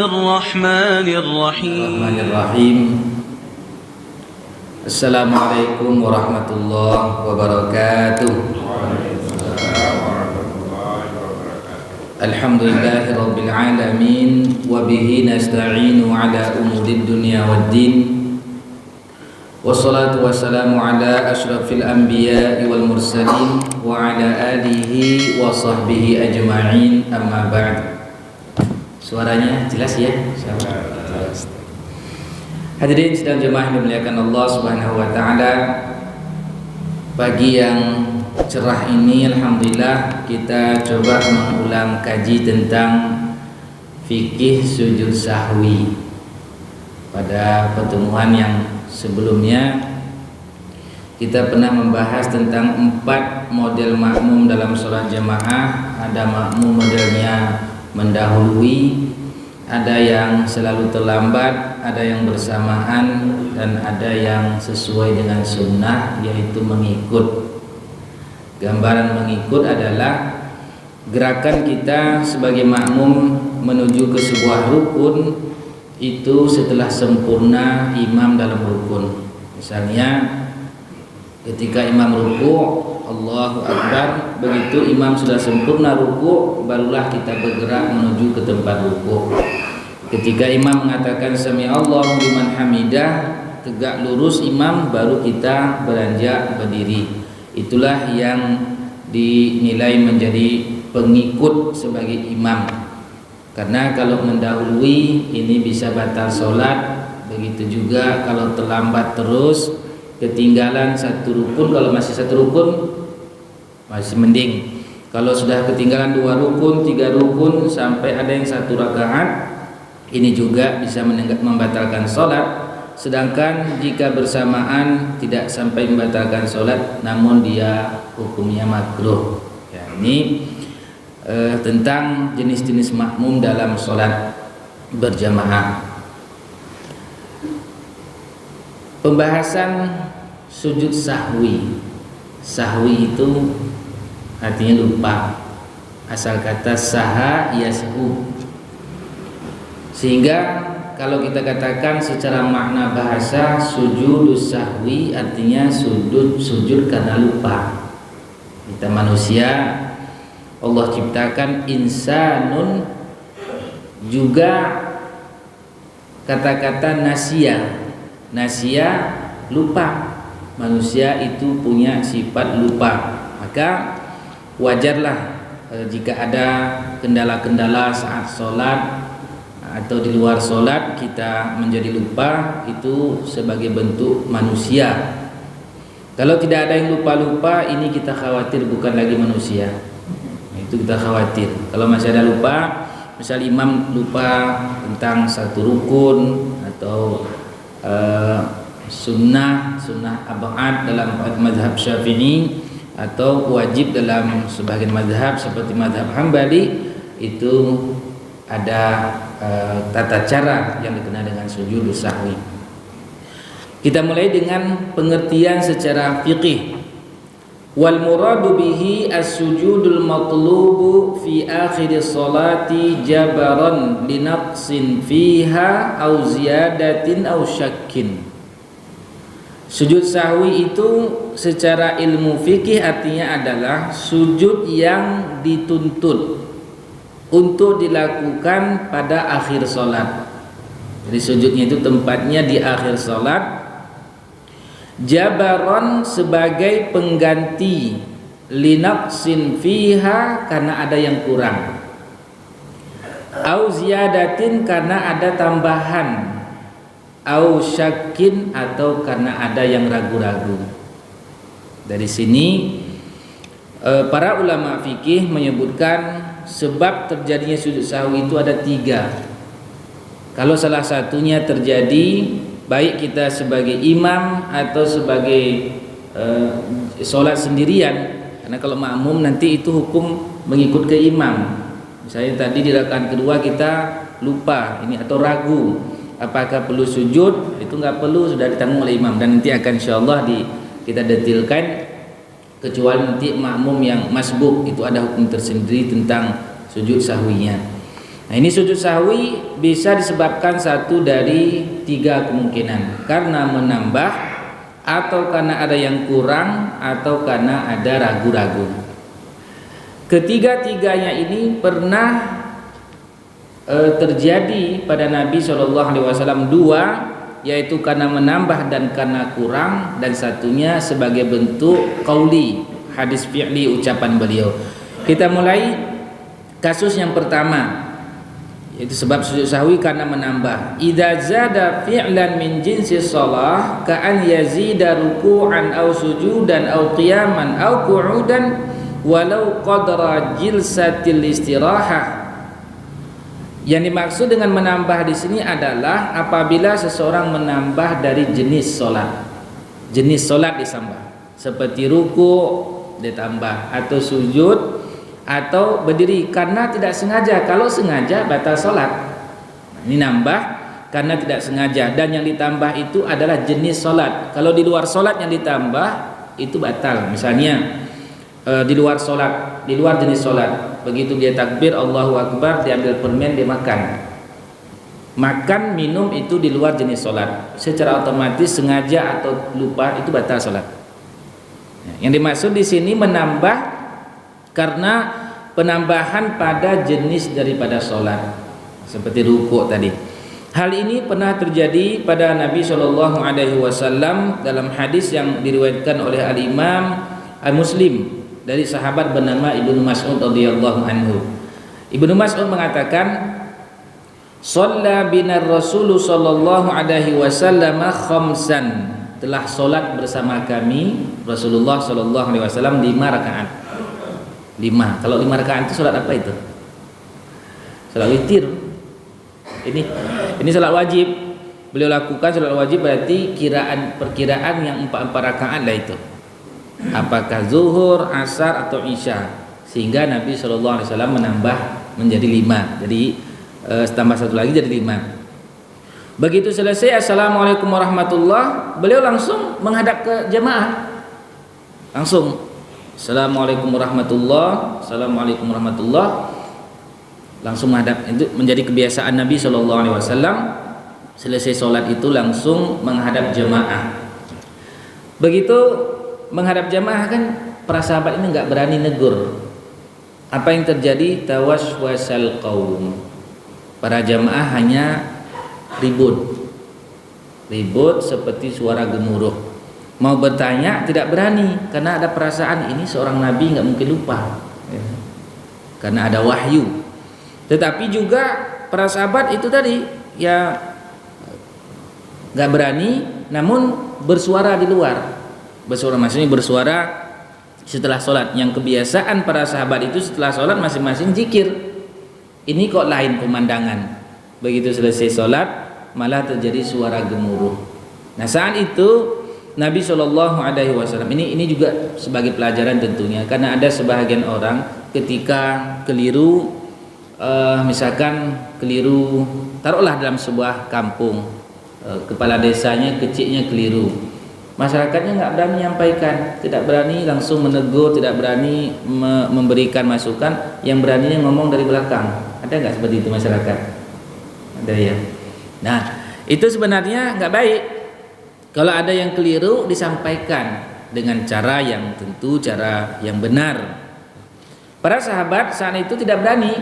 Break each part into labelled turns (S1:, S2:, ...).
S1: الرحمن الرحيم
S2: السلام عليكم ورحمة الله وبركاته. الحمد لله رب العالمين وبه نستعين على أمور الدنيا والدين والصلاة والسلام على أشرف الأنبياء والمرسلين وعلى آله وصحبه أجمعين أما بعد. Suaranya jelas ya? Jelas. Hadirin sidang jemaah yang dimuliakan Allah Subhanahu wa taala. Pagi yang cerah ini alhamdulillah kita coba mengulang kaji tentang fikih sujud sahwi. Pada pertemuan yang sebelumnya kita pernah membahas tentang 4 model makmum dalam sholat jamaah. Ada makmum modelnya mendahului, ada yang selalu terlambat, ada yang bersamaan, dan ada yang sesuai dengan sunnah yaitu mengikut. Gambaran mengikut adalah gerakan kita sebagai makmum menuju ke sebuah rukun itu setelah sempurna imam dalam rukun. Misalnya ketika imam ruku' Allahu Akbar, begitu imam sudah sempurna ruku', barulah kita bergerak menuju ke tempat ruku'. Ketika imam mengatakan sami Allahu liman hamidah, tegak lurus imam, baru kita beranjak berdiri. Itulah yang dinilai menjadi pengikut sebagai imam. Karena kalau mendahului ini bisa batal sholat. Begitu juga kalau terlambat terus, ketinggalan satu rukun, kalau masih satu rukun masih mending. Kalau sudah ketinggalan 2 rukun, 3 rukun, sampai ada yang 1 rakaat, ini juga bisa membatalkan sholat. Sedangkan jika bersamaan tidak sampai membatalkan sholat, namun dia hukumnya makruh. Ya, ini tentang jenis-jenis makmum dalam sholat berjamaah. Pembahasan sujud sahwi. Sahwi itu artinya lupa. Asal kata saha yashu. Sehingga kalau kita katakan secara makna bahasa sujud sahwi artinya sujud karena lupa. Kita manusia Allah ciptakan insanun, juga kata-kata nasia lupa. Manusia itu punya sifat lupa. Maka wajarlah jika ada kendala-kendala saat sholat atau di luar sholat kita menjadi lupa, itu sebagai bentuk manusia. Kalau tidak ada yang lupa-lupa, ini kita khawatir bukan lagi manusia. Itu kita khawatir. Kalau masih ada lupa, misal imam lupa tentang satu rukun atau sunnah ab'ad dalam mazhab Syafi'i atau wajib dalam sebagian mazhab seperti mazhab Hambali, itu ada tata cara yang dikenal dengan sujud sahwi. Kita mulai dengan pengertian secara fiqih. Wal muradu bihi as-sujudul matlubu fi akhir sholati jabaran linaqsin fiha au ziyadatin au syakkin. Sujud sahwi itu secara ilmu fikih artinya adalah sujud yang dituntut untuk dilakukan pada akhir sholat. Jadi sujudnya itu tempatnya di akhir sholat. Jabaron sebagai pengganti, linaqsin fiha karena ada yang kurang, au ziyadatin karena ada tambahan, au syakkin atau karena ada yang ragu-ragu. Dari sini para ulama fikih menyebutkan sebab terjadinya sujud sahwi itu ada 3. Kalau salah satunya terjadi, baik kita sebagai imam atau sebagai sholat sendirian, karena kalau makmum nanti itu hukum mengikut ke imam. Misalnya tadi di rakaat kedua kita lupa ini atau ragu apakah perlu sujud, itu nggak perlu, sudah ditanggung oleh imam, dan nanti akan insyaallah kita detilkan. Kecuali nanti makmum yang masbuk itu ada hukum tersendiri tentang sujud sahwinya. Nah, ini sujud sahwi bisa disebabkan satu dari tiga kemungkinan, karena menambah, atau karena ada yang kurang, atau karena ada ragu-ragu. Ketiga-tiganya ini pernah terjadi pada Nabi SAW dua, yaitu karena menambah dan karena kurang, dan satunya sebagai bentuk qauli, hadis fi'li, ucapan beliau. Kita mulai kasus yang pertama, yaitu sebab sujud sahwi karena menambah. Idza zada fi'lan min jinsi shalah ka'an yazida ruku'an aw sujudan aw qiyaman aw qu'udan walau qadra jilsatil istirahah. Yang dimaksud dengan menambah di sini adalah apabila seseorang menambah dari jenis solat. Jenis solat ditambah, seperti ruku ditambah, atau sujud, atau berdiri karena tidak sengaja. Kalau sengaja batal solat. Ini nambah karena tidak sengaja, dan yang ditambah itu adalah jenis solat. Kalau di luar solat yang ditambah itu batal. Misalnya di luar solat, di luar jenis solat, begitu dia takbir Allahu Akbar, diambil permen, dia makan minum itu di luar jenis solat, secara otomatis sengaja atau lupa itu batal solat. Yang dimaksud di sini menambah karena penambahan pada jenis daripada sholat, seperti rukuk tadi. Hal ini pernah terjadi pada Nabi SAW dalam hadis yang diriwayatkan oleh Al-Imam Al-Muslim dari sahabat bernama Ibnu Mas'ud radhiyallahu anhu. Ibnu Mas'ud mengatakan, "Shalla bina Rasulullah sallallahu alaihi wasallam khamsan." Telah solat bersama kami Rasulullah sallallahu alaihi wasallam 5 rakaat. 5. Kalau 5 rakaat itu salat apa itu? Salat witir. Ini salat wajib. Beliau lakukan salat wajib, berarti perkiraan yang 4 rakaat lah itu. Apakah zuhur, asar, atau isya? Sehingga Nabi SAW menambah menjadi 5. Jadi tambah satu lagi jadi 5. Begitu selesai assalamualaikum warahmatullah, beliau langsung menghadap ke jemaah. Langsung assalamualaikum warahmatullah, assalamualaikum warahmatullah, langsung menghadap. Itu menjadi kebiasaan Nabi SAW. Selesai sholat itu langsung menghadap jemaah. Begitu menghadap jemaah, kan para sahabat ini nggak berani negur. Apa yang terjadi? Tawaswasal qaum. Para jemaah hanya ribut seperti suara gemuruh. Mau bertanya tidak berani, karena ada perasaan ini seorang nabi nggak mungkin lupa, karena ada wahyu. Tetapi juga para sahabat itu tadi ya nggak berani, namun bersuara di luar. Bersuara maksudnya bersuara setelah sholat. Yang kebiasaan para sahabat itu setelah sholat masing-masing zikir. Ini kok lain pemandangan. Begitu selesai sholat malah terjadi suara gemuruh. Nah, saat itu Nabi SAW ini juga sebagai pelajaran tentunya, karena ada sebahagian orang ketika keliru, misalkan keliru, taruhlah dalam sebuah kampung, kepala desanya kecilnya keliru, masyarakatnya nggak berani menyampaikan, tidak berani langsung menegur, tidak berani memberikan masukan, yang beraninya ngomong dari belakang. Ada nggak seperti itu masyarakat? Ada ya. Nah, itu sebenarnya nggak baik. Kalau ada yang keliru disampaikan dengan cara yang tentu, cara yang benar. Para sahabat saat itu tidak berani,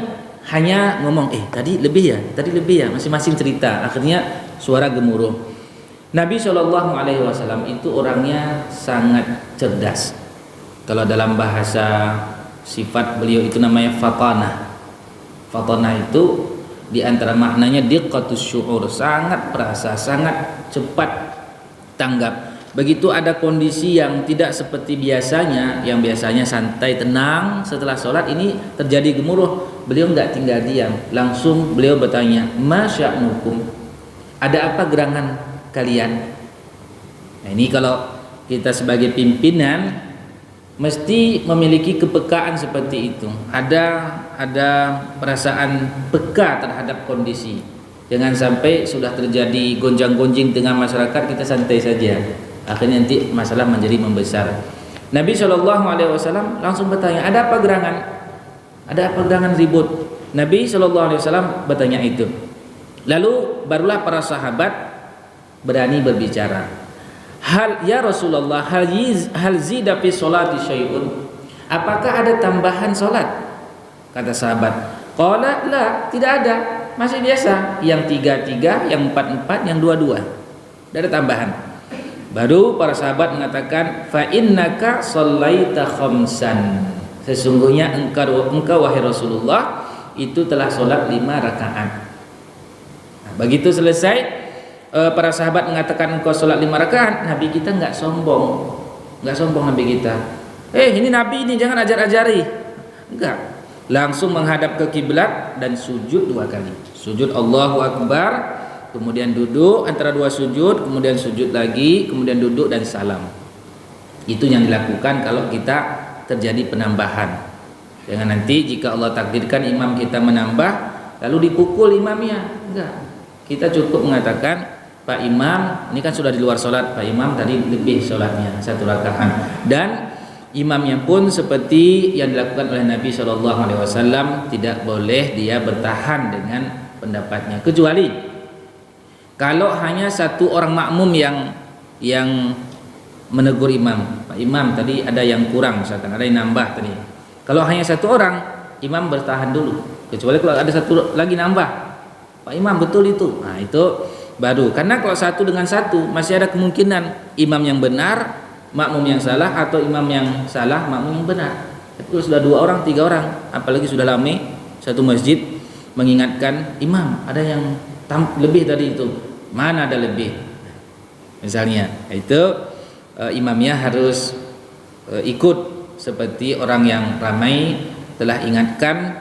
S2: hanya ngomong, tadi lebih ya, masing-masing cerita. Akhirnya suara gemuruh. Nabi SAW itu orangnya sangat cerdas. Kalau dalam bahasa sifat beliau itu namanya fatanah. Fatanah itu di antara maknanya diqqatus syu'ur, sangat perasa, sangat cepat tanggap. Begitu ada kondisi yang tidak seperti biasanya, yang biasanya santai tenang, setelah sholat ini terjadi gemuruh, beliau nggak tinggal diam, langsung beliau bertanya, ma sya'nukum, ada apa gerangan kalian? Nah, ini kalau kita sebagai pimpinan mesti memiliki kepekaan seperti itu. Ada perasaan peka terhadap kondisi. Jangan sampai sudah terjadi gonjang-gonjing dengan masyarakat kita santai saja. Akhirnya nanti masalah menjadi membesar. Nabi SAW langsung bertanya, ada apa gerangan? Ada apa gerangan ribut? Nabi SAW bertanya itu. Lalu barulah para sahabat berani berbicara. Ya Rasulullah, hal zida fi sholati syai'un? Apakah ada tambahan salat? Kata sahabat. Qala la, tidak ada. Masih biasa, yang 3-3, yang 4-4, yang 2-2. Tidak ada tambahan. Baru para sahabat mengatakan, fa innaka shallaita khamsan. Sesungguhnya engkau wahai Rasulullah itu telah sholat 5 rakaat. Nah, begitu selesai, para sahabat mengatakan engkau sholat 5 rakaat. Nabi kita nggak sombong Nabi kita. Ini Nabi ini jangan ajar-ajari. Enggak. Langsung menghadap ke kiblat dan sujud 2 kali. Sujud Allahu Akbar, kemudian duduk antara 2 sujud, kemudian sujud lagi, kemudian duduk dan salam. Itu yang dilakukan kalau kita terjadi penambahan. Jangan nanti jika Allah takdirkan imam kita menambah lalu dipukul imamnya. Enggak. Kita cukup mengatakan, Pak Imam, ini kan sudah di luar sholat, Pak Imam tadi lebih sholatnya 1 rakaat. Dan imamnya pun seperti yang dilakukan oleh Nabi SAW, tidak boleh dia bertahan dengan pendapatnya, kecuali kalau hanya 1 orang makmum yang menegur imam. Pak Imam tadi ada yang kurang, misalkan ada yang nambah tadi. Kalau hanya 1 orang, imam bertahan dulu. Kecuali kalau ada 1 lagi nambah, Pak Imam betul itu. Nah itu baru. Karena kalau 1 dengan 1 masih ada kemungkinan imam yang benar, makmum yang salah, atau imam yang salah, makmum yang benar. Itu sudah 2 orang, 3 orang, apalagi sudah lama satu masjid mengingatkan imam ada yang lebih tadi itu. Mana ada lebih? Misalnya, itu imamnya harus ikut seperti orang yang ramai telah ingatkan,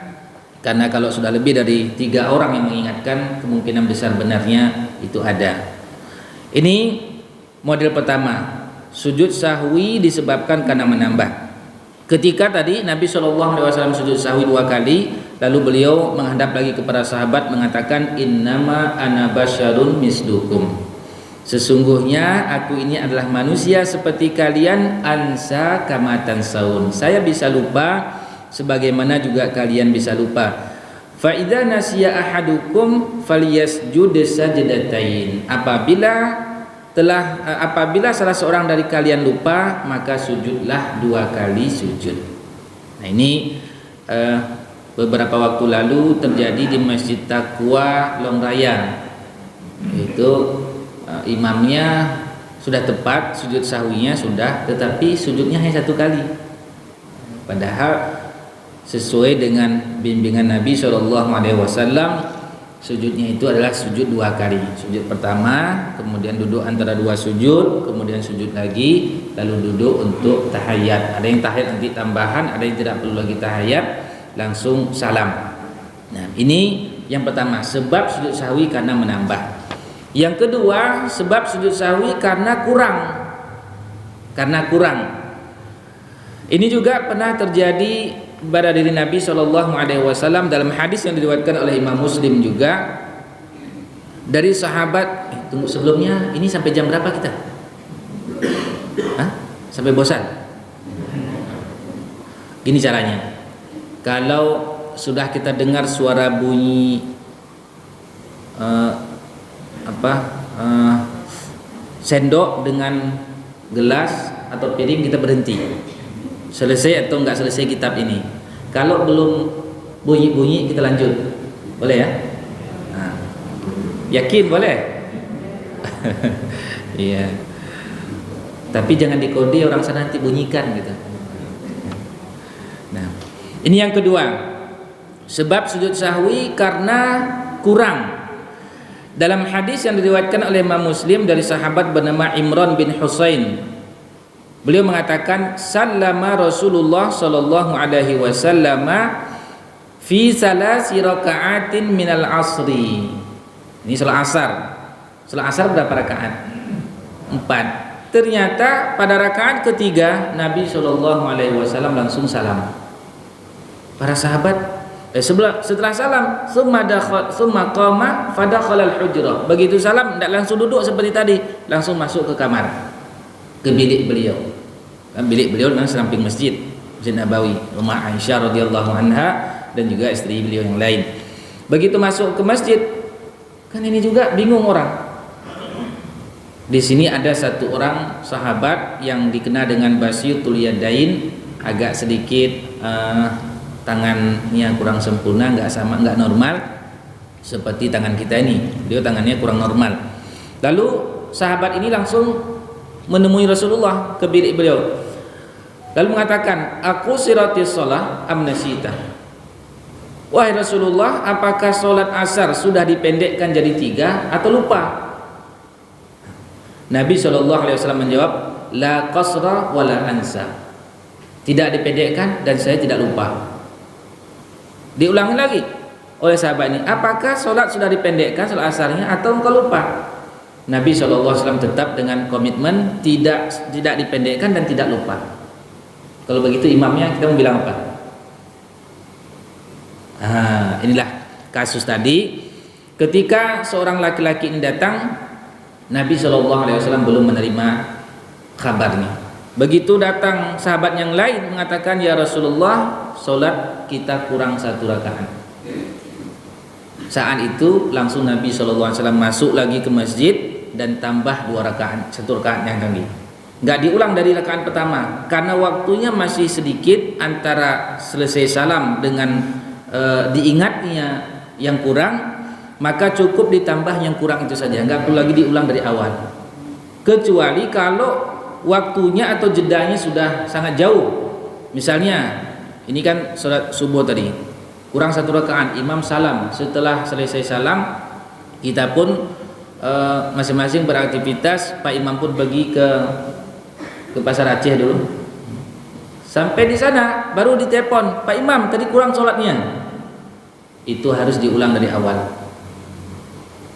S2: karena kalau sudah lebih dari 3 orang yang mengingatkan, kemungkinan besar benarnya itu ada. Ini model pertama, sujud sahwi disebabkan karena menambah. Ketika tadi Nabi SAW sujud sahwi 2 kali, lalu beliau menghadap lagi kepada sahabat mengatakan, innama ana basyarun mislukum. Sesungguhnya aku ini adalah manusia seperti kalian, ansa kama tansaun. Saya bisa lupa sebagaimana juga kalian bisa lupa. Fa idza nasiya ahadukum falyasjud sajdatain. Apabila salah seorang dari kalian lupa, maka sujudlah 2 kali sujud. Nah ini beberapa waktu lalu terjadi di Masjid Taqwa Longraya. Itu imamnya sudah tepat, sujud sahwinya sudah, tetapi sujudnya hanya 1 kali. Padahal sesuai dengan bimbingan Nabi SAW, sujudnya itu adalah sujud 2 kali. Sujud pertama, kemudian duduk antara 2 sujud, kemudian sujud lagi, lalu duduk untuk tahiyat. Ada yang tahiyat nanti tambahan, ada yang tidak perlu lagi tahiyat, langsung salam. Nah ini yang pertama, sebab sujud sahwi karena menambah. Yang kedua, sebab sujud sahwi karena kurang. Ini juga pernah terjadi pada diri Nabi SAW dalam hadis yang diriwayatkan oleh Imam Muslim juga dari sahabat. Tunggu, sebelumnya ini sampai jam berapa kita? Sampai bosan? Gini caranya, kalau sudah kita dengar suara bunyi sendok dengan gelas atau piring, kita berhenti. Selesai atau enggak selesai kitab ini. Kalau belum bunyi-bunyi, kita lanjut. Boleh ya? Nah, yakin boleh? Iya. Tapi jangan dikode orang sana nanti bunyikan gitu. Nah, ini yang kedua. Sebab sujud sahwi karena kurang. Dalam hadis yang diriwayatkan oleh Imam Muslim dari sahabat bernama Imran bin Husain, beliau mengatakan, sallama Rasulullah sallallahu alaihi wasallam fi salasi raka'atin minal asri. Ini salat asar. Salat asar berapa rakaat? 4. Ternyata pada rakaat ketiga Nabi sallallahu alaihi wasallam langsung salam. Para sahabat setelah salam, summa qama fadakhala al-hujrah. Begitu salam tidak langsung duduk seperti tadi, langsung masuk ke kamar, ke bilik beliau. Bilik beliau memang samping masjid Nabawi, rumah Aisyah radhiyallahu anha. dan juga istri beliau yang lain. Begitu masuk ke masjid, kan ini juga bingung orang. Di sini ada satu orang sahabat yang dikenal dengan Basyitul Yadain, agak sedikit tangannya kurang sempurna, nggak normal seperti tangan kita ini. Beliau tangannya kurang normal. Lalu sahabat ini langsung menemui Rasulullah ke bilik beliau, lalu mengatakan, aku siratis sholah amnasita. Wahai Rasulullah, apakah sholat asar sudah dipendekkan jadi 3 atau lupa? Nabi SAW menjawab, la qasra wa la ansa. Tidak dipendekkan dan saya tidak lupa. Diulangi lagi oleh sahabat ini, apakah sholat sudah dipendekkan sholat asarnya atau engkau lupa? Nabi SAW tetap dengan komitmen tidak dipendekkan dan tidak lupa. Kalau begitu imamnya kita mau bilang apa? Inilah kasus tadi. Ketika seorang laki-laki ini datang, Nabi SAW belum menerima kabarnya. Begitu datang sahabat yang lain mengatakan, ya Rasulullah, sholat kita kurang 1 rakaat. Saat itu langsung Nabi SAW masuk lagi ke masjid dan tambah 2 rakaat, 1 rakaat yang tadi. Nggak diulang dari rakaat pertama karena waktunya masih sedikit antara selesai salam dengan diingatnya yang kurang, maka cukup ditambah yang kurang itu saja, nggak perlu lagi diulang dari awal. Kecuali kalau waktunya atau jedanya sudah sangat jauh. Misalnya ini kan sholat subuh tadi kurang 1 rakaat, imam salam, setelah selesai salam kita pun masing-masing beraktivitas, Pak Imam pun pergi ke Pasar Aceh dulu. Sampai di sana baru ditelepon, Pak Imam tadi kurang sholatnya. Itu harus diulang dari awal.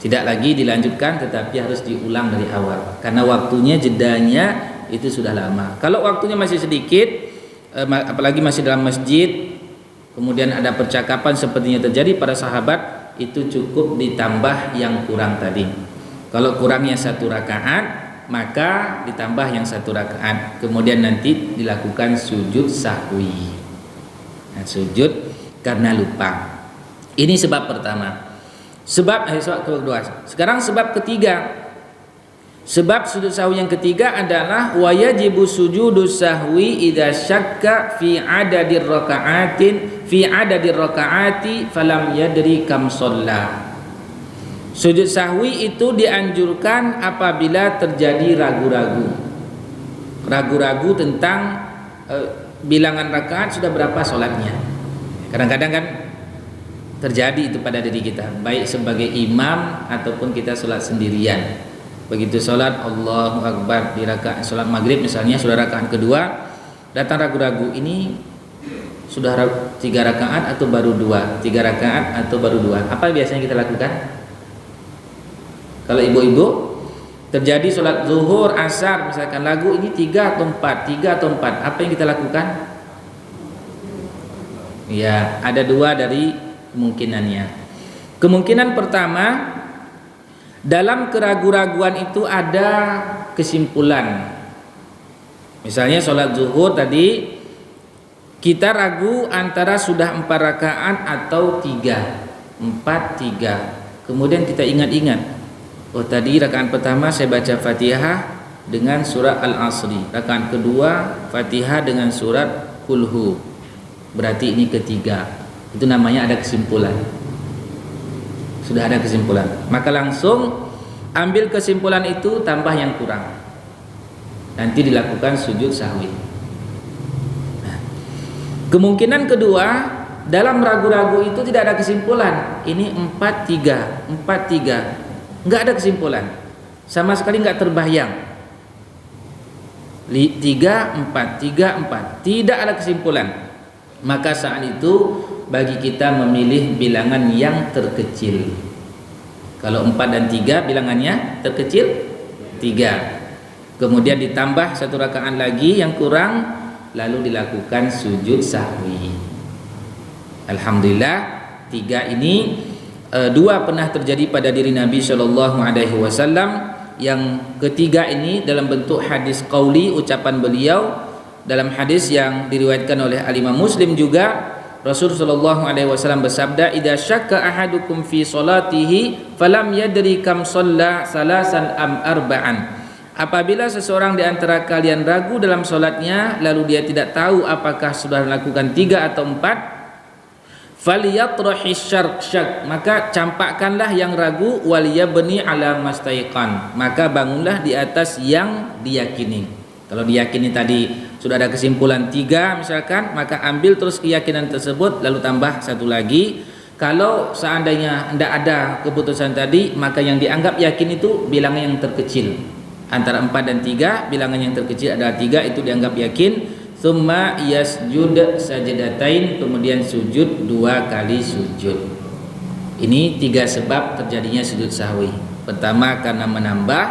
S2: Tidak lagi dilanjutkan, tetapi harus diulang dari awal karena waktunya jedanya itu sudah lama. Kalau waktunya masih sedikit, apalagi masih dalam masjid, kemudian ada percakapan sepertinya terjadi pada sahabat, itu cukup ditambah yang kurang tadi. Kalau kurangnya 1 rakaat, maka ditambah yang 1 rakaat. Kemudian nanti dilakukan sujud sahwi. Nah, sujud karena lupa. Ini sebab pertama. Sebab kedua. Sekarang sebab ketiga. Sebab sujud sahwi yang ketiga adalah wajibu sujudus sahwi idza syakka fi adadir rakaati falam yadri kam shalla. Sujud sahwi itu dianjurkan apabila terjadi ragu-ragu tentang bilangan rakaat sudah berapa sholatnya. Kadang-kadang kan terjadi itu pada diri kita, baik sebagai imam ataupun kita sholat sendirian. Begitu sholat Allahu Akbar di rakaat sholat maghrib misalnya, sudah rakaat kedua, datang ragu-ragu, ini sudah 3 rakaat atau baru 2, 3 rakaat atau baru 2. Apa biasanya kita lakukan? Kalau ibu-ibu terjadi sholat zuhur, asar misalkan, lagu ini 3 atau 4, apa yang kita lakukan? Ya, ada 2 dari kemungkinannya. Kemungkinan pertama, dalam keraguan-raguan itu ada kesimpulan. Misalnya sholat zuhur tadi kita ragu antara sudah 4 rakaat atau 3, 4, 3. Kemudian kita ingat-ingat, oh tadi rakaat pertama saya baca Fatihah dengan surat Al-Asri, rakaat kedua Fatihah dengan surat Kulhu, berarti ini ketiga. Itu namanya ada kesimpulan. Sudah ada kesimpulan, maka langsung ambil kesimpulan itu, tambah yang kurang, nanti dilakukan sujud sahwi. Nah, kemungkinan kedua, dalam ragu-ragu itu tidak ada kesimpulan, ini 4-3, nggak ada kesimpulan sama sekali, nggak terbayang. 3-4, tidak ada kesimpulan. Maka saat itu bagi kita memilih bilangan yang terkecil. Kalau 4 dan 3 bilangannya terkecil 3. Kemudian ditambah 1 rakaat lagi yang kurang, lalu dilakukan sujud sahwi. Alhamdulillah, 3 ini 2 pernah terjadi pada diri Nabi SAW. Yang ketiga ini dalam bentuk hadis qauli, ucapan beliau dalam hadis yang diriwayatkan oleh Al-Imam Muslim juga, Rasul sallallahu alaihi wasallam bersabda, "Idza syakka ahadukum fi salatihi falam yadri kam shalla salasan am arba'an." Apabila seseorang di antara kalian ragu dalam salatnya lalu dia tidak tahu apakah sudah melakukan 3 atau 4, falyatrahi syak, maka campakkanlah yang ragu, wal yabni ala mastaiqan, maka bangunlah di atas yang diyakini. Kalau diyakini tadi sudah ada kesimpulan 3 misalkan, maka ambil terus keyakinan tersebut lalu tambah satu lagi. Kalau seandainya tidak ada keputusan tadi, maka yang dianggap yakin itu bilangan yang terkecil. Antara 4 dan 3, bilangan yang terkecil adalah 3, itu dianggap yakin. Tsumma yasjud sajdatain, kemudian sujud 2 kali sujud. Ini 3 sebab terjadinya sujud sahwi. Pertama karena menambah,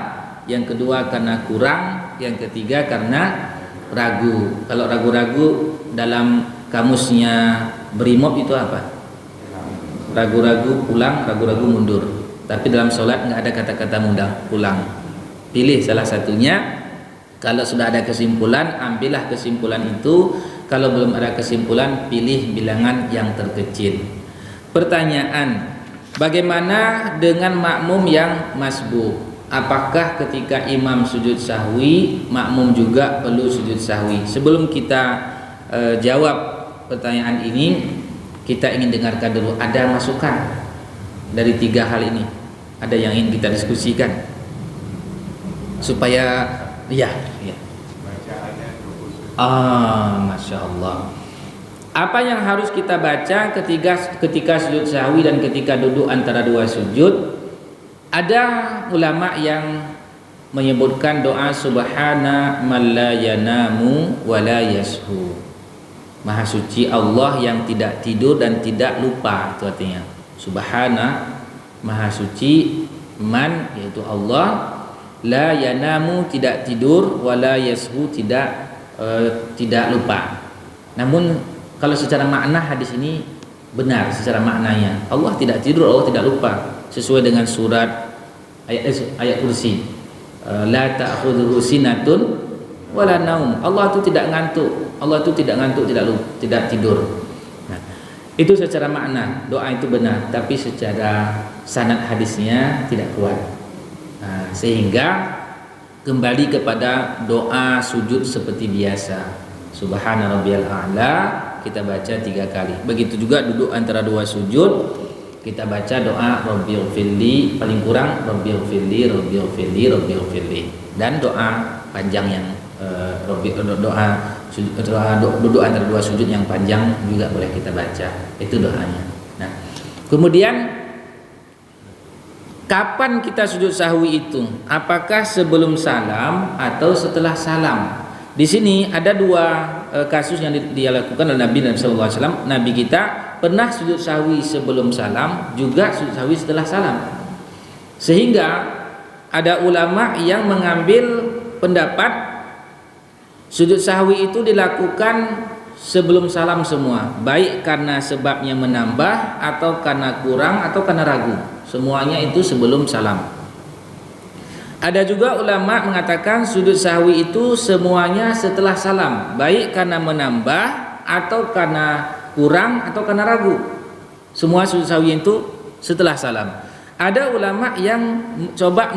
S2: yang kedua karena kurang, yang ketiga karena ragu. Kalau ragu-ragu dalam kamusnya Brimob itu apa? Ragu-ragu pulang, ragu-ragu mundur. Tapi dalam sholat nggak ada kata-kata pulang. Pilih salah satunya. Kalau sudah ada kesimpulan, ambillah kesimpulan itu. Kalau belum ada kesimpulan, pilih bilangan yang terkecil. Pertanyaan, bagaimana dengan makmum yang masbuk? Apakah ketika imam sujud sahwi, makmum juga perlu sujud sahwi? Sebelum kita jawab pertanyaan ini, kita ingin dengarkan dulu, ada masukan dari 3 hal ini. Ada yang ingin kita diskusikan supaya ya. Masya Allah. Apa yang harus kita baca ketika sujud sahwi dan ketika duduk antara 2 sujud? Ada ulama yang menyebutkan doa subhana man la yanamu wa la yashu. Maha suci Allah yang tidak tidur dan tidak lupa, itu artinya. Subhana, maha suci, man yaitu Allah, la yanamu tidak tidur, wala yashu tidak lupa. Namun kalau secara makna hadis ini benar secara maknanya. Allah tidak tidur, Allah tidak lupa, sesuai dengan surat ayat kursi. La ta'khudhuhu sinatun wala naum. Allah itu tidak ngantuk. Allah itu tidak ngantuk, tidak tidur. Nah, itu secara makna doa itu benar, tapi secara sanad hadisnya tidak kuat. Nah, sehingga kembali kepada doa sujud seperti biasa. Subhana rabbiyal a'la kita baca 3 kali. Begitu juga duduk antara 2 sujud kita baca doa Rabbighfirli, paling kurang Rabbighfirli, Rabbighfirli, Rabbighfirli. Dan doa panjang yang doa duduk antara 2 sujud yang panjang juga boleh kita baca. Itu doanya. Nah, kemudian kapan kita sujud sahwi itu? Apakah sebelum salam atau setelah salam? Di sini ada 2 kasus yang dilakukan oleh Nabi sallallahu alaihi wasallam. Nabi kita pernah sujud sahwi sebelum salam, juga sujud sahwi setelah salam. Sehingga ada ulama yang mengambil pendapat sujud sahwi itu dilakukan sebelum salam semua, baik karena sebabnya menambah atau karena kurang atau karena ragu. Semuanya itu sebelum salam. Ada juga ulama mengatakan sujud sahwi itu semuanya setelah salam, baik karena menambah atau karena kurang atau karena ragu. Semua sujud sahwi itu setelah salam. Ada ulama yang coba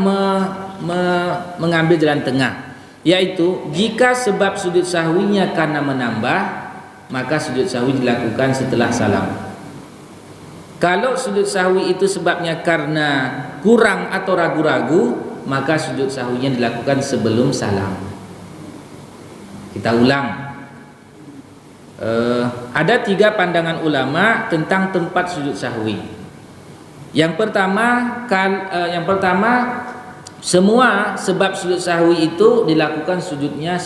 S2: mengambil jalan tengah, yaitu jika sebab sujud sahwinya karena menambah, maka sujud sahwi dilakukan setelah salam. Kalau sujud sahwi itu sebabnya karena kurang atau ragu-ragu, maka sujud sahwinya dilakukan sebelum salam. Kita ulang. Ada 3 pandangan ulama tentang tempat sujud sahwi. Yang pertama, semua sebab sujud sahwi itu dilakukan sujudnya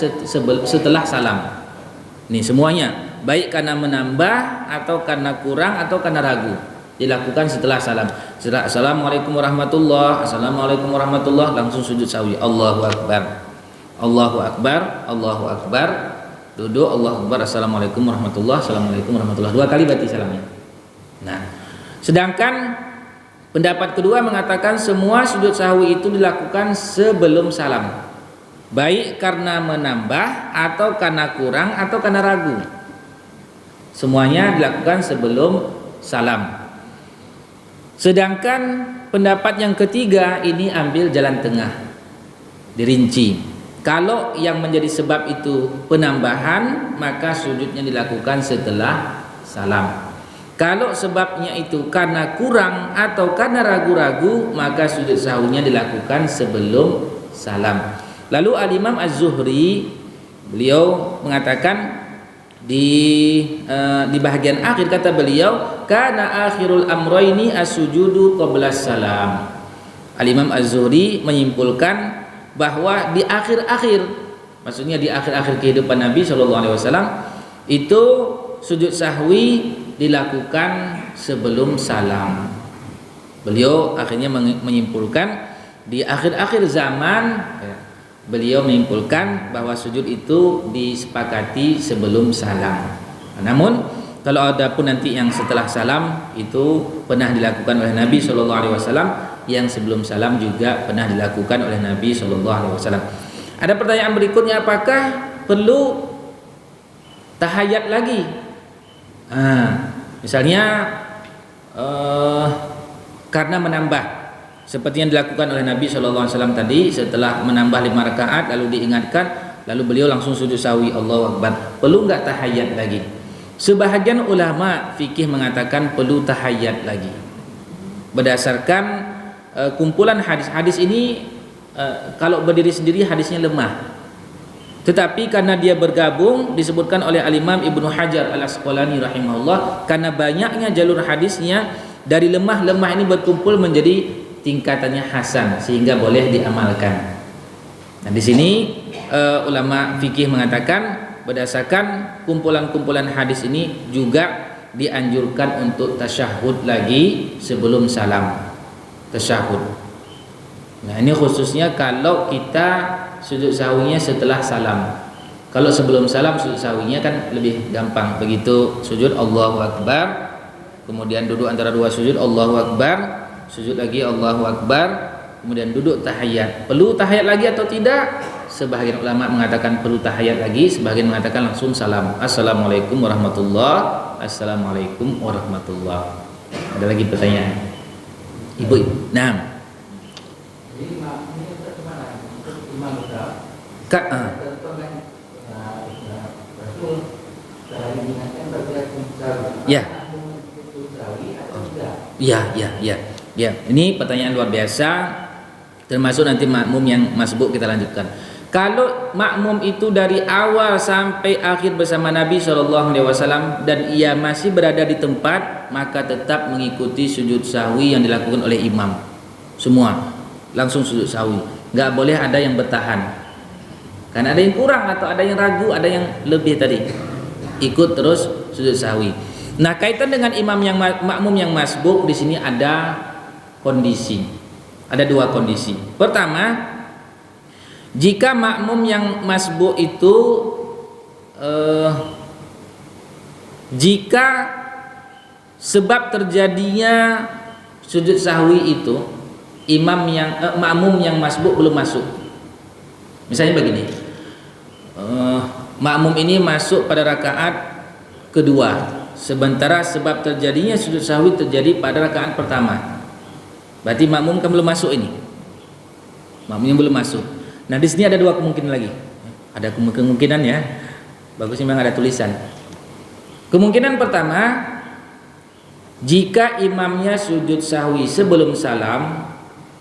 S2: setelah salam. Nih semuanya, baik karena menambah atau karena kurang atau karena ragu, dilakukan setelah salam. Assalamualaikum warahmatullah, assalamualaikum warahmatullah, langsung sujud sahwi. Allahu akbar, Allahu akbar, Allahu akbar, duduk, Allahu akbar, assalamualaikum warahmatullah, assalamualaikum warahmatullah, 2 kali berarti salamnya. Nah, sedangkan pendapat kedua mengatakan semua sujud sahwi itu dilakukan sebelum salam, baik karena menambah atau karena kurang atau karena ragu. Semuanya dilakukan sebelum salam. Sedangkan pendapat yang ketiga ini ambil jalan tengah, dirinci. Kalau yang menjadi sebab itu penambahan, maka sujudnya dilakukan setelah salam. Kalau sebabnya itu karena kurang atau karena ragu-ragu, maka sujud sahwinya dilakukan sebelum salam. Lalu Al-Imam Az-Zuhri, beliau mengatakan di bahagian akhir, kata beliau, kana akhirul amroini as-sujudu qabla salam. Al-Imam Az-Zuhri menyimpulkan bahwa di akhir-akhir, maksudnya di akhir-akhir kehidupan Nabi SAW, itu sujud sahwi dilakukan sebelum salam. Beliau akhirnya menyimpulkan di akhir-akhir zaman, beliau menyimpulkan bahwa sujud itu disepakati sebelum salam. Namun kalau ada pun nanti yang setelah salam itu pernah dilakukan oleh Nabi SAW, yang sebelum salam juga pernah dilakukan oleh Nabi SAW. Ada pertanyaan berikutnya, apakah perlu tahayat lagi? Misalnya karena menambah, seperti yang dilakukan oleh Nabi SAW tadi, setelah menambah 5 rakaat lalu diingatkan, lalu beliau langsung sujud sahwi, Allahu Akbar. Perlu nggak tahayat lagi? Sebahagian ulama fikih mengatakan perlu tahayat lagi, berdasarkan kumpulan hadis-hadis ini. Kalau berdiri sendiri hadisnya lemah, tetapi karena dia bergabung, disebutkan oleh Al-Imam Ibnu Hajar Al-Asqalani rahimahullah, karena banyaknya jalur hadisnya, dari lemah-lemah ini berkumpul menjadi tingkatannya hasan, sehingga boleh diamalkan. Nah, di sini ulama fikih mengatakan berdasarkan kumpulan-kumpulan hadis ini juga dianjurkan untuk tasyahud lagi sebelum salam. Tasyahud. Nah, ini khususnya kalau kita sujud sahwinya setelah salam. Kalau sebelum salam sujud sahwinya kan lebih gampang. Begitu sujud Allahu Akbar, kemudian duduk antara dua sujud Allahu Akbar, sujud lagi Allahu Akbar, kemudian duduk tahiyat. Perlu tahiyat lagi atau tidak? Sebahagian ulama mengatakan perlu tahiyat lagi, sebahagian mengatakan langsung salam. Assalamualaikum warahmatullahi. Assalamualaikum warahmatullahi. Ada lagi pertanyaan? Ibu. Nah. Ya. Ini pertanyaan luar biasa, termasuk nanti makmum yang masbuk kita lanjutkan. Kalau makmum itu dari awal sampai akhir bersama Nabi SAW dan ia masih berada di tempat, maka tetap mengikuti sujud sahwi yang dilakukan oleh imam. Semua langsung sujud sahwi. Nggak boleh ada yang bertahan. Karena ada yang kurang atau ada yang ragu, ada yang lebih tadi. Ikut terus sujud sahwi. Nah, kaitan dengan imam yang makmum yang masbuk, di sini ada kondisi. Ada 2 kondisi. Pertama, jika makmum yang masbuk itu jika sebab terjadinya sujud sahwi itu makmum yang masbuk belum masuk. Misalnya begini, makmum ini masuk pada rakaat kedua, sementara sebab terjadinya sujud sahwi terjadi pada rakaat pertama. Berarti makmum kan belum masuk ini. Makmumnya belum masuk. Nah, di sini ada 2 kemungkinan lagi. Ada kemungkinan ya. Bagusnya memang ada tulisan. Kemungkinan pertama, jika imamnya sujud sahwi sebelum salam,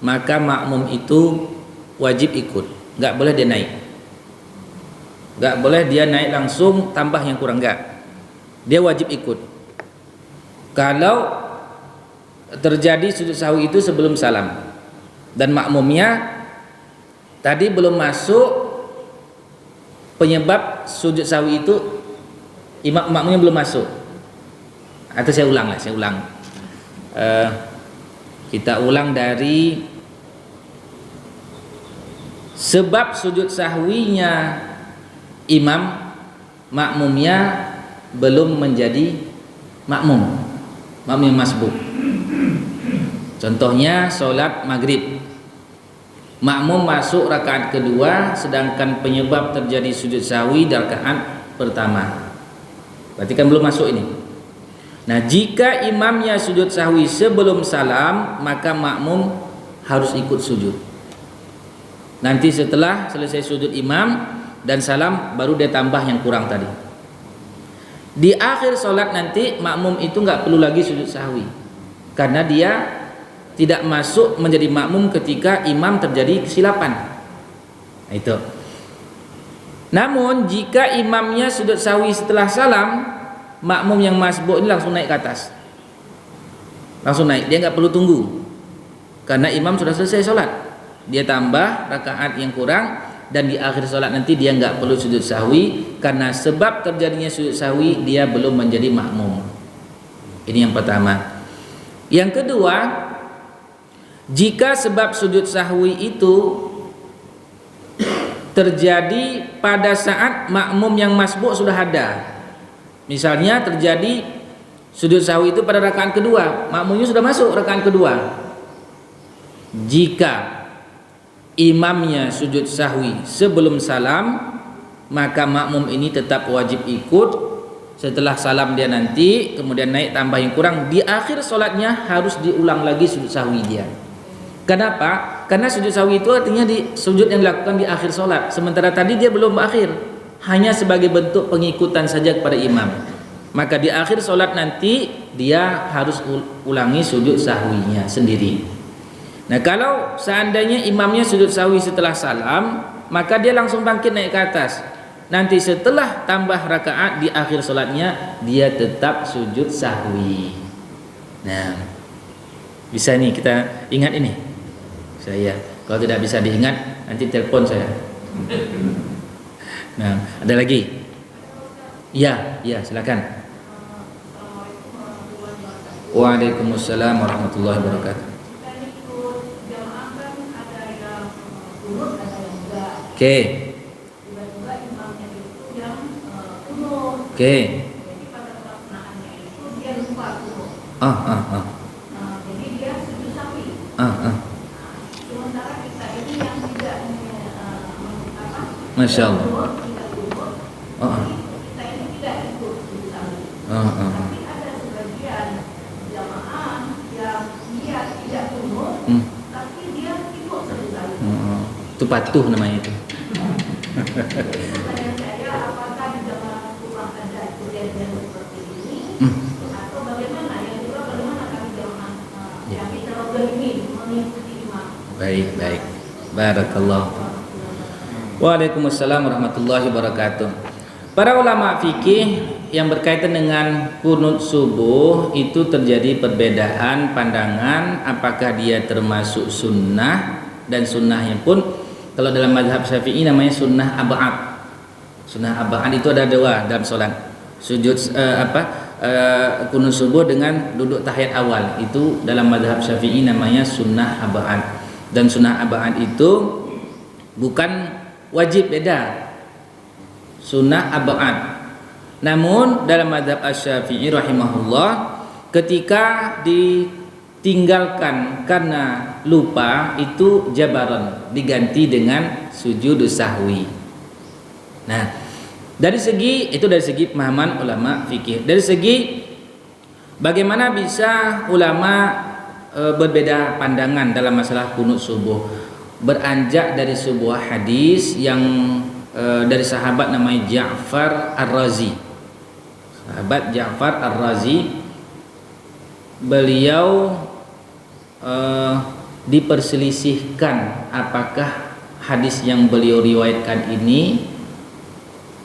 S2: maka makmum itu wajib ikut. Nggak boleh dia naik. Nggak boleh dia naik langsung tambah yang kurang, nggak. Dia wajib ikut. Kalau terjadi sujud sahwi itu sebelum salam dan makmumnya tadi belum masuk, penyebab sujud sahwi itu makmumnya belum masuk. Atau saya ulang. Kita ulang dari sebab sujud sahwinya imam, makmumnya belum menjadi makmum yang masbuk. Contohnya sholat maghrib, makmum masuk rakaat kedua, sedangkan penyebab terjadi sujud sahwi di rakaat pertama. Berarti kan belum masuk ini. Nah, jika imamnya sujud sahwi sebelum salam, maka makmum harus ikut sujud. Nanti setelah selesai sujud imam dan salam, baru dia tambah yang kurang tadi. Di akhir sholat nanti makmum itu nggak perlu lagi sujud sahwi, karena dia tidak masuk menjadi makmum ketika imam terjadi kesilapan. Nah, itu. Namun jika imamnya sujud sahwi setelah salam, makmum yang masbuk ini langsung naik ke atas, langsung naik, dia nggak perlu tunggu, karena imam sudah selesai sholat. Dia tambah rakaat yang kurang, dan di akhir sholat nanti dia nggak perlu sujud sahwi, karena sebab terjadinya sujud sahwi dia belum menjadi makmum. Ini yang pertama. Yang kedua, jika sebab sujud sahwi itu terjadi pada saat makmum yang masbuk sudah ada. Misalnya terjadi sujud sahwi itu pada rakaat kedua, makmumnya sudah masuk rakaat kedua. Jika imamnya sujud sahwi sebelum salam, maka makmum ini tetap wajib ikut. Setelah salam dia nanti kemudian naik tambah yang kurang, di akhir sholatnya harus diulang lagi sujud sahwi dia. Kenapa? Karena sujud sahwi itu artinya di sujud yang dilakukan di akhir sholat, sementara tadi dia belum akhir, hanya sebagai bentuk pengikutan saja kepada imam. Maka di akhir sholat nanti dia harus ulangi sujud sahwinya sendiri. Nah, kalau seandainya imamnya sujud sahwi setelah salam, maka dia langsung bangkit naik ke atas. Nanti setelah tambah rakaat di akhir sholatnya, dia tetap sujud sahwi. Nah, bisa nih kita ingat ini. Saya, kalau tidak bisa diingat, nanti telepon saya. Nah, ada lagi? Ya, silakan. Waalaikumsalam warahmatullahi wabarakatuh. Oke. Oke. Masya Allah. Itu patuh namanya itu. Baik. Barakallah. Waalaikumsalam warahmatullahi wabarakatuh. Para ulama fikih yang berkaitan dengan kunut subuh itu terjadi perbedaan pandangan apakah dia termasuk sunnah, dan sunnahnya pun kalau dalam mazhab Syafi'i namanya sunnah ab'ad. Sunnah ab'ad itu ada dua dalam sholat. Sujud kunut subuh dengan duduk tahiyat awal, itu dalam mazhab Syafi'i namanya sunnah ab'ad. Dan sunnah ab'ad itu bukan wajib, beda. Sunnah ab'ad. Namun dalam mazhab Asy-Syafi'i rahimahullah, ketika ditinggalkan karena lupa itu jabaran, diganti dengan sujud sahwi. Nah, dari segi pemahaman ulama fikih. Dari segi bagaimana bisa ulama berbeda pandangan dalam masalah kunut subuh, beranjak dari sebuah hadis yang dari sahabat namanya Ja'far Ar-Razi. Sahabat Ja'far Ar-Razi, beliau diperselisihkan apakah hadis yang beliau riwayatkan ini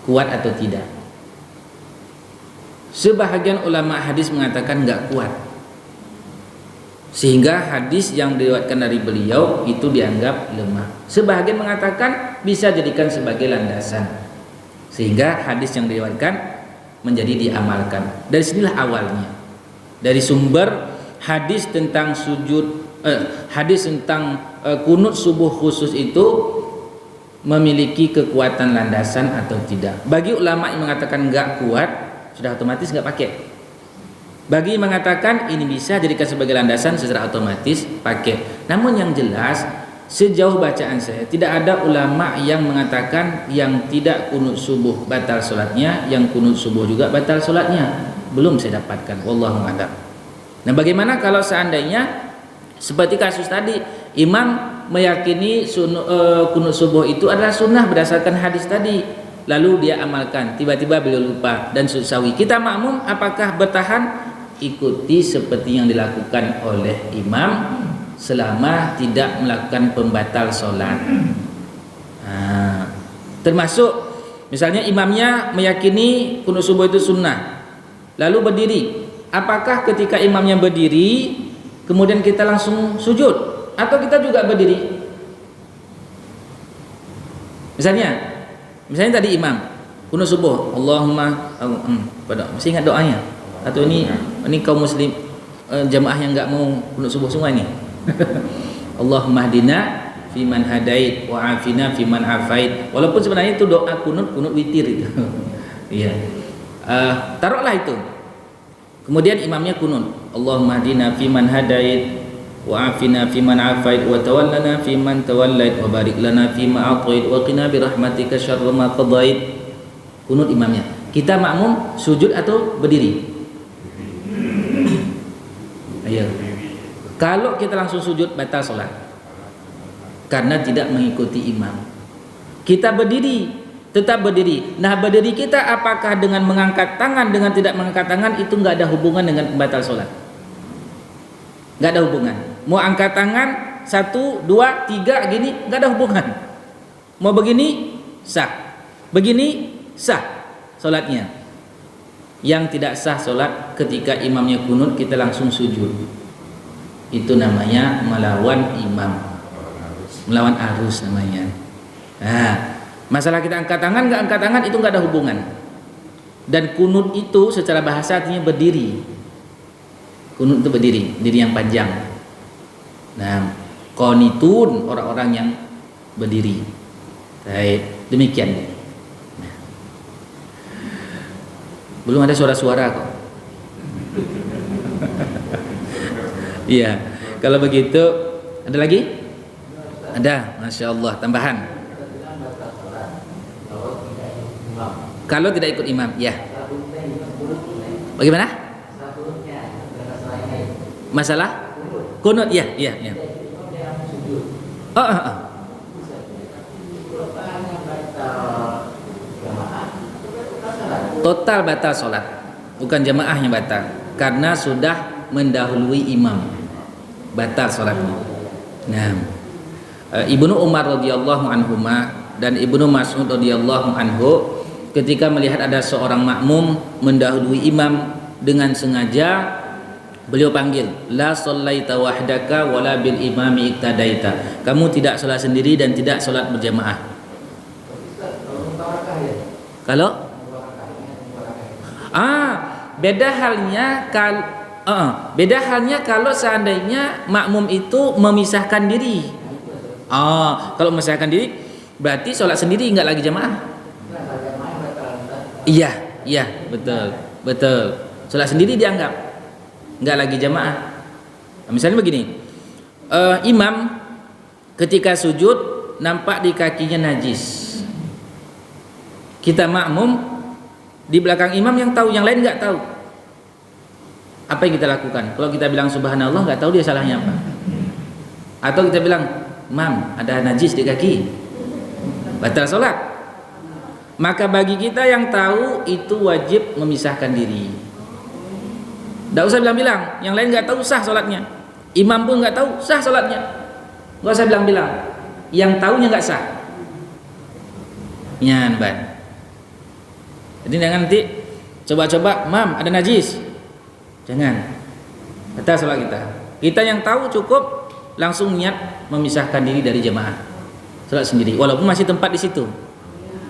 S2: kuat atau tidak. Sebahagian ulama hadis mengatakan enggak kuat, sehingga hadis yang diriwayatkan dari beliau itu dianggap lemah. Sebahagian mengatakan bisa jadikan sebagai landasan, sehingga hadis yang diriwayatkan menjadi diamalkan. Dari sinilah awalnya, dari sumber hadis tentang hadis tentang kunut subuh khusus itu memiliki kekuatan landasan atau tidak. Bagi ulama yang mengatakan enggak kuat, sudah otomatis enggak pakai. Bagi mengatakan ini bisa jadikan sebagai landasan, secara otomatis pakai. Namun yang jelas sejauh bacaan saya tidak ada ulama yang mengatakan yang tidak kunut subuh batal solatnya, yang kunut subuh juga batal solatnya. Belum saya dapatkan, wallahu a'lam. Nah, bagaimana kalau seandainya seperti kasus tadi, imam meyakini kunut subuh itu adalah sunnah berdasarkan hadis tadi, lalu dia amalkan, tiba-tiba beliau lupa dan sujud sahwi. Kita makmum apakah bertahan? Ikuti seperti yang dilakukan oleh imam selama tidak melakukan pembatal solat. Termasuk misalnya imamnya meyakini kunut subuh itu sunnah, lalu berdiri. Apakah ketika imamnya berdiri kemudian kita langsung sujud, atau kita juga berdiri? Misalnya tadi imam kunut subuh, Allahumma masih ingat doanya? Atau ini kaum muslim jamaah yang enggak mau kunut subuh semua ini? Allahumma hdina fiman hadait wa afina fiman afait. Walaupun sebenarnya itu doa kunut witir itu. Iya. Taruhlah itu. Kemudian imamnya kunut, Allahumma hdina fiman hadait wa afina fiman afait wa tawallana fiman tawallait wa barik lana fima atait wa qina bi rahmatika syarra ma qadait. Kunut imamnya. Kita makmum sujud atau berdiri? Ayo. Kalau kita langsung sujud batal sholat karena tidak mengikuti imam. Kita berdiri, tetap berdiri. Nah, berdiri kita apakah dengan mengangkat tangan, dengan tidak mengangkat tangan, itu nggak ada hubungan dengan batal sholat. Nggak ada hubungan. Mau angkat tangan 1, 2, 3 gini nggak ada hubungan. Mau begini sah, begini sah sholatnya. Yang tidak sah sholat ketika imamnya kunut kita langsung sujud. Itu namanya melawan imam, melawan arus namanya. Nah, masalah kita angkat tangan nggak angkat tangan itu nggak ada hubungan. Dan kunut itu secara bahasa artinya berdiri. Kunut itu berdiri, diri yang panjang. Nah, qanitun orang-orang yang berdiri. Baik, demikian. Nah. Belum ada suara-suara kok. Iya, kalau begitu ada lagi? Ada, masya Allah, tambahan. Kalau tidak ikut imam, ya. Bagaimana? Masalah kunut, ya. Total batal sholat, bukan jamaahnya batal, karena sudah mendahului imam. Batal sholatnya. Nah, Ibnu Umar radhiyallahu anhuma dan Ibnu Mas'ud radhiyallahu anhu ketika melihat ada seorang makmum mendahului imam dengan sengaja, beliau panggil, la shallaita wahdaka wala bil imami iktadaita. Kamu tidak sholat sendiri dan tidak sholat berjamaah. Kalau beda halnya kalau seandainya makmum itu memisahkan diri. Kalau memisahkan diri berarti sholat sendiri, nggak lagi jamaah. Iya, betul. Sholat sendiri dianggap nggak lagi jamaah. Misalnya begini, imam ketika sujud nampak di kakinya najis. Kita makmum di belakang imam yang tahu, yang lain nggak tahu. Apa yang kita lakukan? Kalau kita bilang subhanallah, nggak tahu dia salahnya apa. Atau kita bilang, mam, ada najis di kaki, batal sholat. Maka bagi kita yang tahu itu wajib memisahkan diri. Nggak usah bilang-bilang, yang lain nggak tahu sah sholatnya. Imam pun nggak tahu sah sholatnya. Nggak usah bilang-bilang, yang tahunya nggak sah. Nyan ban. Jadi jangan nanti coba-coba, mam, ada najis. Jangan, batal sholat kita. Kita yang tahu cukup langsung niat memisahkan diri dari jamaah, sholat sendiri, walaupun masih tempat di situ.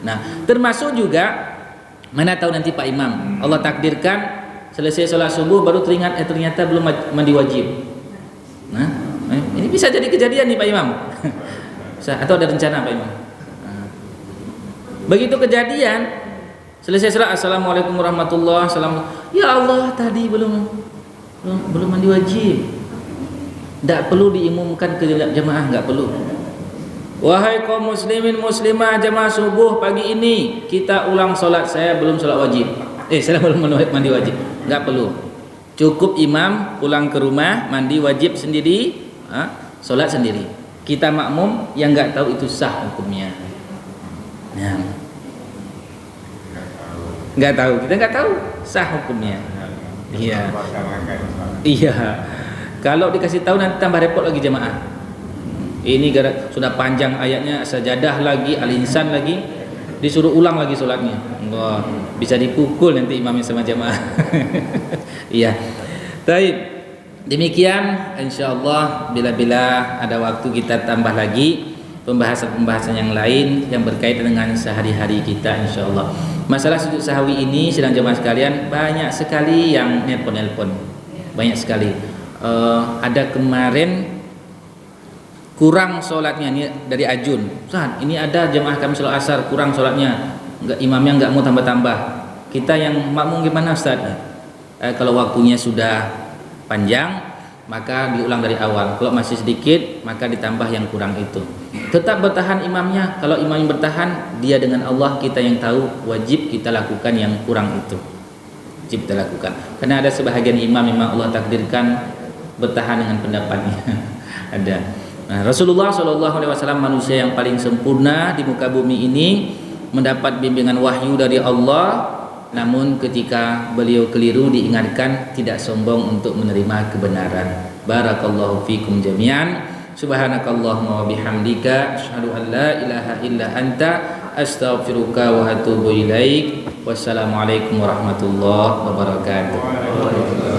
S2: Nah, termasuk juga mana tahu nanti Pak Imam Allah takdirkan selesai sholat subuh baru teringat ternyata belum mandi wajib. Nah, ini bisa jadi kejadian nih Pak Imam. Atau ada rencana Pak Imam. Nah, begitu kejadian selesai sholat, assalamualaikum warahmatullahi wabarakatuh. Ya Allah, tadi belum mandi wajib. Tidak perlu diumumkan ke jamaah, nggak perlu. Wahai kaum muslimin muslimah jamaah subuh pagi ini kita ulang solat. Saya belum solat wajib. Saya belum mandi wajib. Enggak perlu. Cukup imam pulang ke rumah mandi wajib sendiri, solat sendiri. Kita makmum yang enggak tahu itu sah hukumnya. Nah. Enggak tahu, kita enggak tahu sah hukumnya. Iya. Iya. Kalau dikasih tahu nanti tambah repot lagi jamaah. Ini sudah panjang ayatnya, sajadah lagi, al-insan lagi, disuruh ulang lagi sholatnya. Wah, bisa dipukul nanti imamnya sama jamaah. Iya. Baik. Demikian insyaallah bila ada waktu kita tambah lagi pembahasan-pembahasan yang lain yang berkaitan dengan sehari-hari kita insyaallah. Masalah sujud sahwi ini sedang jemaah sekalian banyak sekali yang nelpon. Banyak sekali. Ada kemarin kurang sholatnya ini dari Ajun. Ustaz, ini ada jemaah kami sholat asar kurang sholatnya, imamnya nggak mau tambah-tambah. Kita yang makmum gimana Ustaz? Kalau waktunya sudah panjang maka diulang dari awal. Kalau masih sedikit maka ditambah yang kurang itu. Tetap bertahan imamnya. Kalau imam yang bertahan, dia dengan Allah, kita yang tahu, wajib kita lakukan yang kurang itu. Wajib kita lakukan. Karena ada sebahagian imam memang Allah takdirkan bertahan dengan pendapatnya. Ada. Nah, Rasulullah SAW manusia yang paling sempurna di muka bumi ini, mendapat bimbingan wahyu dari Allah. Namun ketika beliau keliru diingatkan, tidak sombong untuk menerima kebenaran. Barakallahu fikum jami'an. Subhanakallahumma wa bihamdika asyhadu an la ilaha illa anta astaghfiruka wa atubu ilaik. Wassalamualaikum warahmatullahi wabarakatuh.